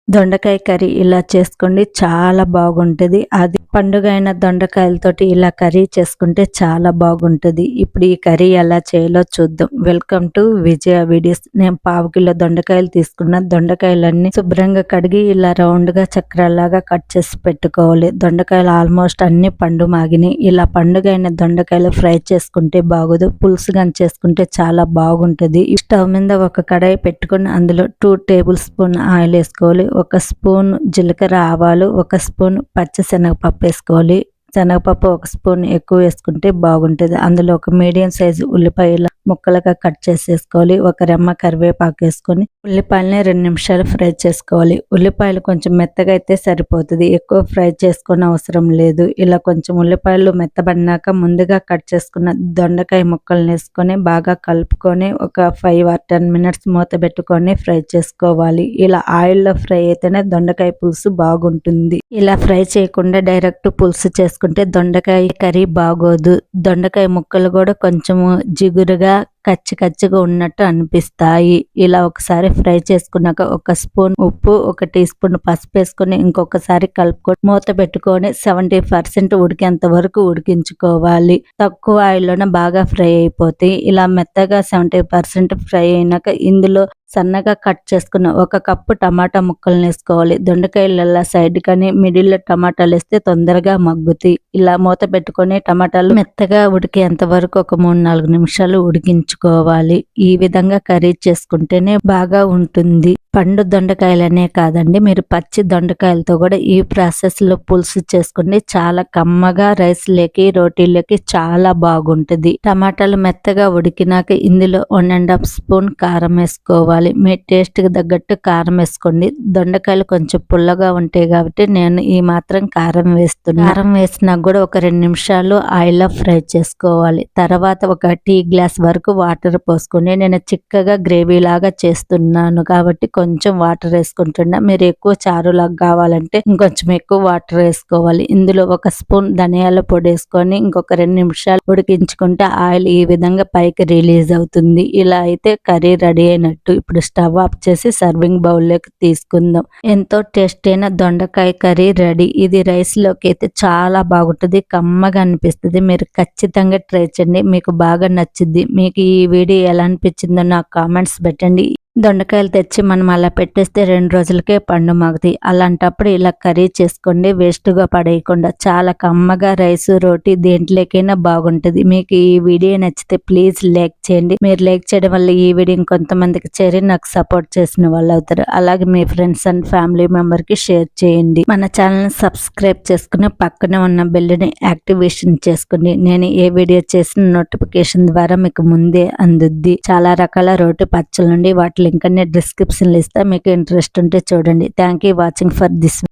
దొండకాయ కర్రీ ఇలా చేసుకోండి, చాలా బాగుంటది. అది పండుగైన దొండకాయలతోటి ఇలా కర్రీ చేసుకుంటే చాలా బాగుంటది. ఇప్పుడు ఈ కర్రీ ఎలా చేయాలో చూద్దాం. Welcome to Vijaya videos. నేను 1/2 కిలో దొండకాయలు తీసుకున్న. దొండకాయలన్నీ శుభ్రంగా కడిగి ఇలా రౌండ్ గా చక్రాల్లాగా కట్ చేసి పెట్టుకోవాలి. దొండకాయలు ఆల్మోస్ట్ అన్ని పండు మాగినాయి. ఇలా పండుగైన దొండకాయలు ఫ్రై చేసుకుంటే బాగోదు, పులుసు గాని చేసుకుంటే చాలా బాగుంటది. స్టవ్ మీద ఒక కడాయి పెట్టుకుని అందులో 2 టేబుల్ స్పూన్ ఆయిల్ వేసుకోవాలి. 1 స్పూన్ జీలకర్ర ఆవాలు, 1 స్పూన్ పచ్చిశనగపప్పు వేసుకోవాలి. శనగపప్పు 1 స్పూన్ ఎక్కువ వేసుకుంటే బాగుంటుంది. అందులో ఒక మీడియం సైజు ఉల్లిపాయల ముక్కలుగా కట్ చేసేసుకోవాలి. 1 రెమ్మ కరివేపాకు వేసుకొని ఉల్లిపాయలని 2 నిమిషాలు ఫ్రై చేసుకోవాలి. ఉల్లిపాయలు కొంచెం మెత్తగా అయితే సరిపోతుంది, ఎక్కువ ఫ్రై చేసుకునే అవసరం లేదు. ఇలా కొంచెం ఉల్లిపాయలు మెత్తబడినాక ముందుగా కట్ చేసుకున్న దొండకాయ ముక్కలను వేసుకొని బాగా కలుపుకొని ఒక 5 or 10 మినిట్స్ మూత పెట్టుకొని ఫ్రై చేసుకోవాలి. ఇలా ఆయిల్లో ఫ్రై అయితేనే దొండకాయ పులుసు బాగుంటుంది. ఇలా ఫ్రై చేయకుండా డైరెక్ట్ పులుసు చేసుకుంటే దొండకాయ కర్రీ బాగోదు. దొండకాయ ముక్కలు కూడా కొంచెము జిగురుగా కచ్చిగా ఉన్నట్టు అనిపిస్తాయి. ఇలా ఒకసారి ఫ్రై చేసుకున్నాక 1 స్పూన్ ఉప్పు, 1 టీ స్పూన్ పసుపు వేసుకొని ఇంకొకసారి కలుపుకొని మూత పెట్టుకొని 70% ఉడికేంత వరకు ఉడికించుకోవాలి. తక్కువ ఆయిల్లోనే బాగా ఫ్రై అయిపోతాయి. ఇలా మెత్తగా 70% ఫ్రై అయినాక ఇందులో సన్నగా కట్ చేసుకున్న 1 కప్పు టమాటా ముక్కలను వేసుకోవాలి. దొండకాయల సైడ్ కానీ మిడిల్లో టమాటాలు వేస్తే తొందరగా మగ్గుతాయి. ఇలా మూత పెట్టుకొని టమాటాలు మెత్తగా ఉడికేంత వరకు ఒక 3-4 నిమిషాలు ఉడికించుకోవాలి. ఈ విధంగా కర్రీ చేసుకుంటేనే బాగా ఉంటుంది. పండు దొండకాయలనే కాదండి, మీరు పచ్చి దొండకాయలతో కూడా ఈ ప్రాసెస్ లో పులుసు చేసుకుని చాలా కమ్మగా రైస్ లేకి రోటీలకి చాలా బాగుంటది. టమాటాలు మెత్తగా ఉడికినాక ఇందులో 1.5 స్పూన్ కారం వేసుకోవాలి. మీ టేస్ట్ కి తగ్గట్టు కారం వేసుకోండి. దొండకాయలు కొంచెం పుల్లగా ఉంటాయి కాబట్టి నేను ఈ మాత్రం కారం వేస్తున్నా. కారం వేసినా కూడా ఒక 2 నిమిషాలు ఆయిల్ లో ఫ్రై చేసుకోవాలి. తర్వాత 1 టీ గ్లాస్ వరకు వాటర్ పోసుకొని, నేను చిక్కగా గ్రేవీ లాగా చేస్తున్నాను కాబట్టి కొంచెం వాటర్ వేసుకుంటున్నా. మీరు ఎక్కువ చారులాగా కావాలంటే ఇంకొంచెం ఎక్కువ వాటర్ వేసుకోవాలి. ఇందులో 1 స్పూన్ ధనియాల పొడి వేసుకొని ఇంకొక 2 నిమిషాలు ఉడికించుకుంటే ఆయిల్ ఈ విధంగా పైకి రిలీజ్ అవుతుంది. ఇలా అయితే కర్రీ రెడీ అయినట్టు. ఇప్పుడు స్టవ్ ఆఫ్ చేసి సర్వింగ్ బౌల్ లోకి తీసుకుందాం. ఎంతో టేస్టీ అయిన దొండకాయ కర్రీ రెడీ. ఇది రైస్ లోకి అయితే చాలా బాగుంటుంది, కమ్మగా అనిపిస్తుంది. మీరు ఖచ్చితంగా ట్రై చేయండి, మీకు బాగా నచ్చింది. మీకు ఈ వీడియో ఎలా అనిపించిందో నాకు కామెంట్స్ పెట్టండి. దొండకాయలు తెచ్చి మనం అలా పెట్టేస్తే 2 రోజులకే పండు మాగుతాయి. అలాంటప్పుడు ఇలా కర్రీ చేసుకోండి, వేస్ట్గా పడేయకుండా. చాలా కమ్మగా రైస్ రోటీ దేంట్లోకైనా బాగుంటుంది. మీకు ఈ వీడియో నచ్చితే ప్లీజ్ లైక్ చేయండి. మీరు లైక్ చేయడం వల్ల ఈ వీడియో ఇంకొంతమందికి చేరి నాకు సపోర్ట్ చేసిన వాళ్ళు అవుతారు. అలాగే మీ ఫ్రెండ్స్ అండ్ ఫ్యామిలీ మెంబర్కి షేర్ చేయండి. మన ఛానల్ని సబ్స్క్రైబ్ చేసుకుని పక్కనే ఉన్న బెల్ని యాక్టివేషన్ చేసుకోండి. నేను ఏ వీడియో చేసిన నోటిఫికేషన్ ద్వారా మీకు ముందే అందుద్ది. చాలా రకాల రోటి పచ్చళ్ళ నుండి వాటి లింక్ అనే డిస్క్రిప్షన్ లో ఇస్తా. మీకు ఇంట్రెస్ట్ ఉంటే చూడండి. Thank you watching for this.